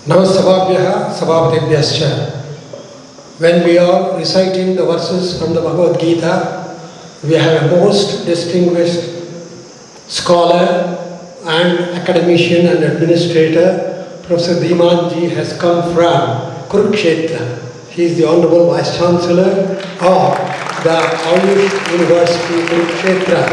Namastavabhyaha Sabhavadebhyascha. When we are reciting the verses from the Bhagavad Gita, we have a most distinguished scholar and academician and administrator, Professor Dhimanji has come from Kurukshetra. He is the Honorable Vice Chancellor of the Ayush University Kurukshetra,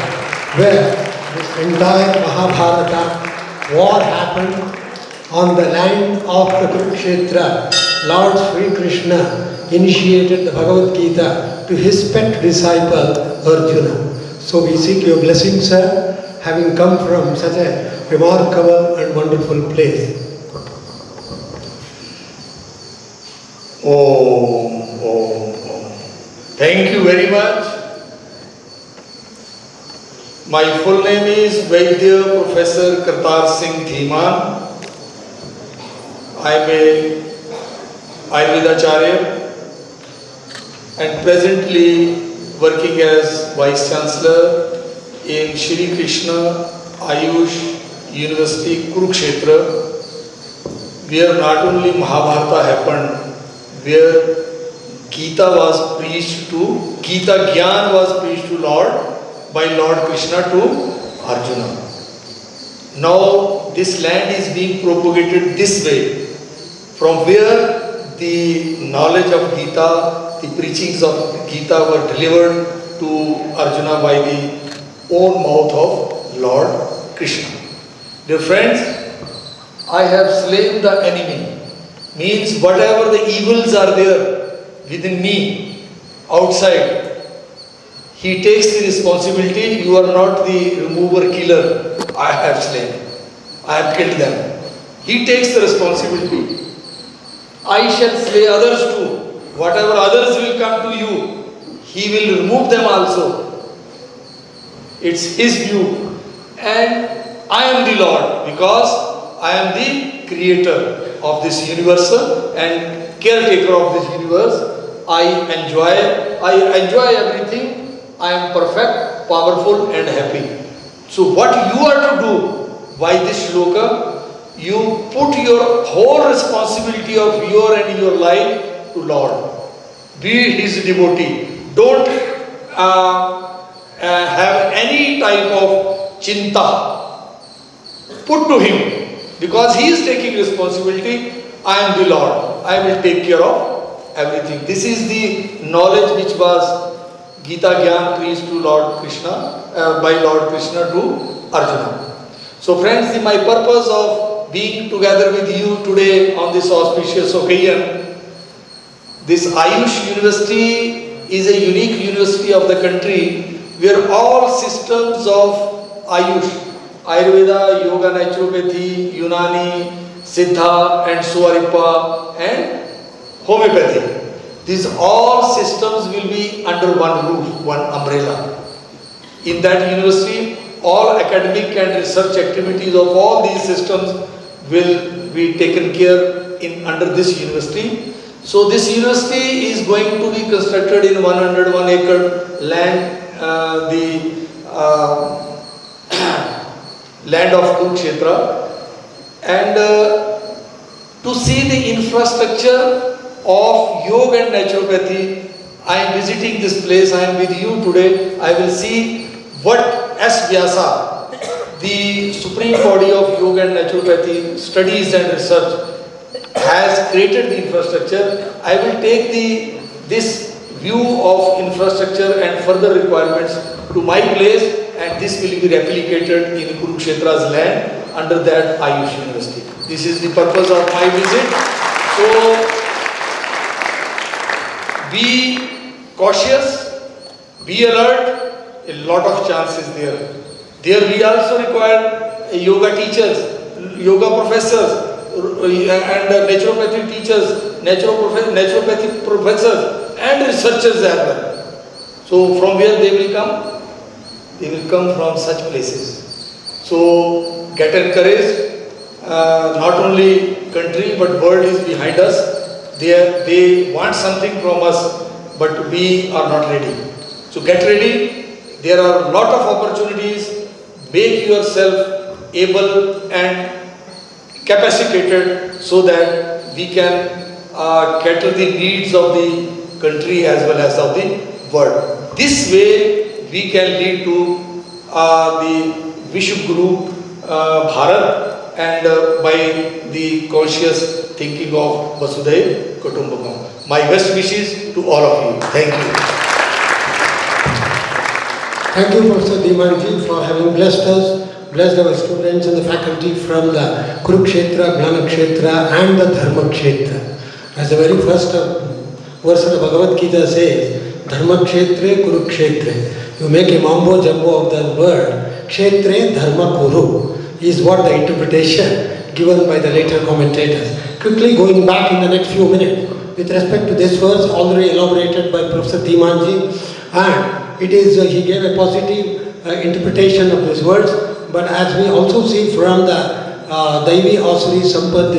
where this entire Mahabharata war happened. On the land of the Kurukshetra, Lord Sri Krishna initiated the Bhagavad Gita to his pet disciple Arjuna. So we seek your blessing, sir, having come from such a remarkable and wonderful place. Om. Thank you very much. My full name is Vaidya Professor Kartar Singh Dhiman. I am a Ayurvedacharya and presently working as Vice Chancellor in Shri Krishna Ayush University Kurukshetra, where not only Mahabharata happened, where Gita was preached to, Gita Gyan was preached to Lord by Lord Krishna to Arjuna. Now this land is being propagated this way, from where the knowledge of Gita, the preachings of Gita were delivered to Arjuna by the own mouth of Lord Krishna. Dear friends, I have slain the enemy. Means whatever the evils are there within me, outside, he takes the responsibility. You are not the remover killer. I have slain. I have killed them. He takes the responsibility. I shall slay others too. Whatever others will come to you, he will remove them also. It's his view. And I am the Lord because I am the creator of this universe and caretaker of this universe. I enjoy everything. I am perfect, powerful and happy. So what you are to do by this shloka, you put your whole responsibility of your life to Lord. Be his devotee. Don't have any type of chinta. Put to him. Because he is taking responsibility. I am the Lord. I will take care of everything. This is the knowledge which was Gita Gyan preached to Lord Krishna, by Lord Krishna to Arjuna. So friends, my purpose of being together with you today on this auspicious occasion, this Ayush University is a unique university of the country where all systems of Ayush, Ayurveda, Yoga, Naturopathy, Unani, Siddha and Suaripa and Homeopathy, these all systems will be under one roof, one umbrella. In that university, all academic and research activities of all these systems will be taken care in under this university. So this university is going to be constructed in 101 acre land, the land of Kurukshetra, and to see the infrastructure of yoga and naturopathy. I am visiting this place, I am with you today. I will see what S. Vyasa, the supreme body of yoga and naturopathy studies and research, has created the infrastructure. I will take this view of infrastructure and further requirements to my place, and this will be replicated in Kurukshetra's land under that Ayush University. This is the purpose of my visit. So be cautious, be alert. A lot of chances there. There we also require yoga teachers, yoga professors, and naturopathy teachers, naturopathy professors and researchers as well. So from where they will come? They will come from such places. So get encouraged. Not only country but world is behind us. They want something from us, but we are not ready. So get ready. There are a lot of opportunities. Make yourself able and capacitated so that we can cater the needs of the country as well as of the world. This way we can lead to the Vishwa Guru Bharat and by the conscious thinking of Vasudhaiva Kutumbakam. My best wishes to all of you. Thank you. Thank you, Professor Dhimanji, for having blessed us, blessed our students and the faculty from the Kurukshetra, Jnanakshetra and the Dharmakshetra. As the very first verse of the Bhagavad Gita says, Dharmakshetre Kurukshetre. You make a mambo jumbo of the word, Kshetre Dharma Kuru is what the interpretation given by the later commentators. Quickly going back in the next few minutes, with respect to this verse already elaborated by Professor Dhimanji, and it is, he gave a positive interpretation of these words, but as we also see from the Daivi Asuri Sampad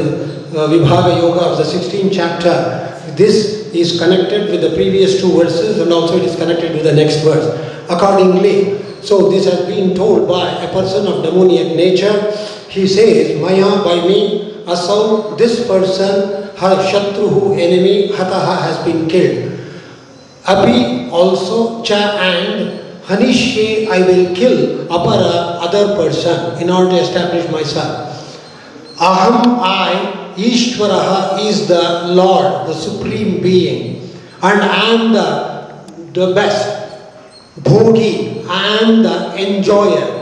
Vibhaga Yoga of the 16th chapter, this is connected with the previous two verses and also it is connected with the next verse. Accordingly, so this has been told by a person of demoniac nature. He says, Maya, by me, Asau, this person, her Shatruhu, enemy, Hataha, has been killed. Api, also, Cha, and Hanishye, I will kill Apara, other person, in order to establish myself. Aham, I, Ishvaraha, is the Lord, the Supreme Being, and I am the best. Bhogi, I am the enjoyer.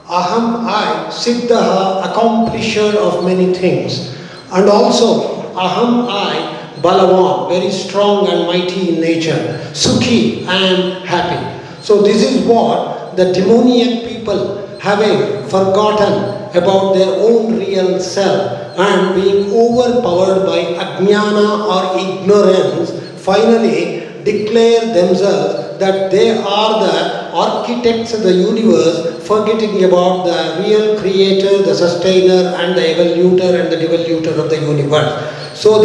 Aham, I, Siddhaha, accomplisher of many things. And also, Aham, I, Balavan, very strong and mighty in nature. Sukhi, I am happy. So this is what the demoniac people, having forgotten about their own real self and being overpowered by ajnana or ignorance, finally declare themselves that they are the architects of the universe, forgetting about the real creator, the sustainer and the evoluter and the devoluter of the universe. So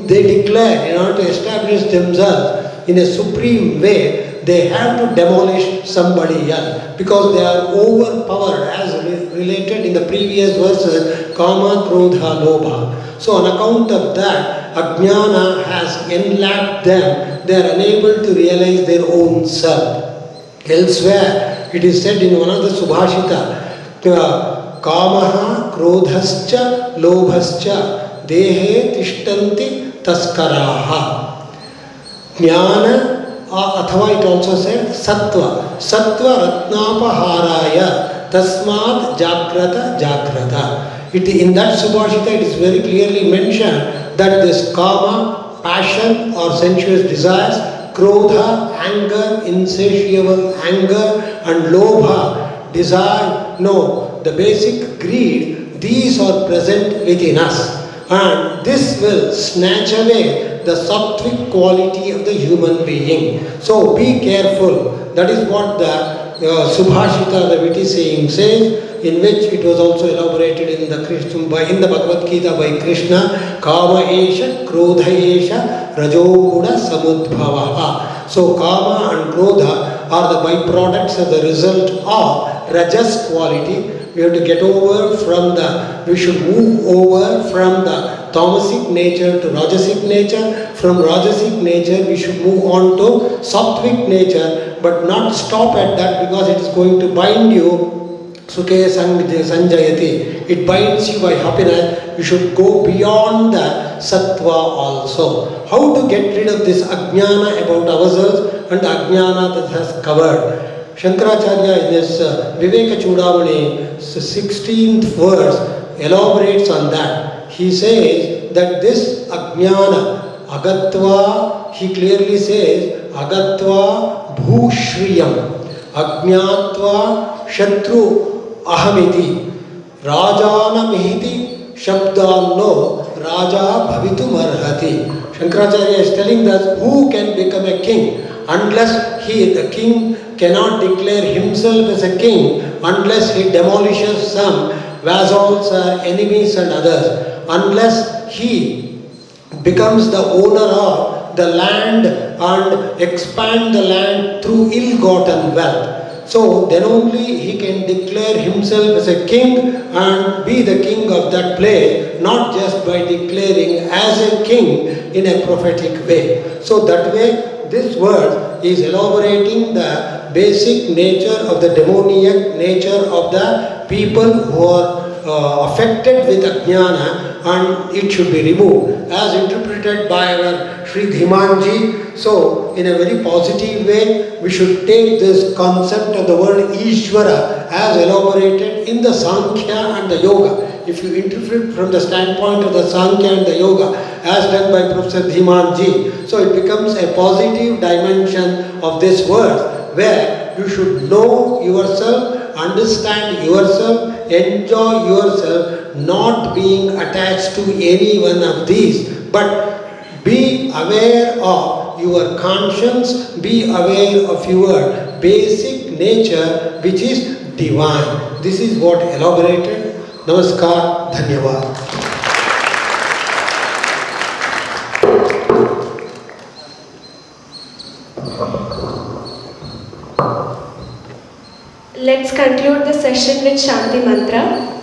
they declare, in order to establish themselves in a supreme way, they have to demolish somebody else because they are overpowered, as related in the previous verses, Kama, Krodha, Lobha. So on account of that, Ajnana has enlapped them. They are unable to realize their own self. Elsewhere, it is said in one of the Subhashita, Kamaha, Krodhascha, Lobhascha, Dehe Tishtanti Taskaraha. Jnana, Athava it also said, Sattva. Sattva Ratnapaharaya, Tasmad Jagrata Jagrata. In that Subhashita, it is very clearly mentioned that this Kama, passion or sensuous desires, Krodha, anger, insatiable anger, and Lobha, desire, no, the basic greed, these are present within us. And this will snatch away the sattvic quality of the human being. So be careful. That is what the Subhashita, the witty saying, says, in which it was also elaborated in the Bhagavad Gita by Krishna, Kama Esha, Krodha Esha, Rajoguda Samudbhavaha. So Kama and Krodha are the byproducts of the result of Rajas quality. We have to get over from we should move over from the tamasic nature to Rajasic nature. From Rajasic nature, we should move on to Sattvic nature, but not stop at that because it is going to bind you. Sukhe Sanjayati. It binds you by happiness. You should go beyond the Sattva also. How to get rid of this Ajnana about ourselves and the Ajnana that has covered? Shankaracharya in his Viveka Chudamani 16th verse elaborates on that. He says that this Ajnana, Agatva, he clearly says, Agatva Bhushriyam, Ajnatva Shatru Ahamiti, Rajana Mihiti Shabdanno Raja Bhavitum Arhati. Shankaracharya is telling us who can become a king unless the king cannot declare himself as a king unless he demolishes some vassals, enemies and others, unless he becomes the owner of the land and expand the land through ill-gotten wealth. So then only he can declare himself as a king and be the king of that place, not just by declaring as a king in a prophetic way. So that way, this word is elaborating the basic nature of the demoniac nature of the people who are affected with ajnana, and it should be removed as interpreted by our Sri Dhimanji. So in a very positive way, we should take this concept of the word Ishvara as elaborated in the Sankhya and the Yoga. If you interpret from the standpoint of the Sankhya and the Yoga as done by Professor Dhimanji, so it becomes a positive dimension of this word, where you should know yourself, understand yourself, enjoy yourself, not being attached to any one of these, but be aware of your conscience, be aware of your basic nature which is divine. This is what elaborated. Namaskar, Dhanyavad. Let's conclude the session with Shanti Mantra.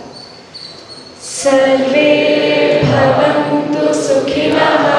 Sarve bhavantu sukhinah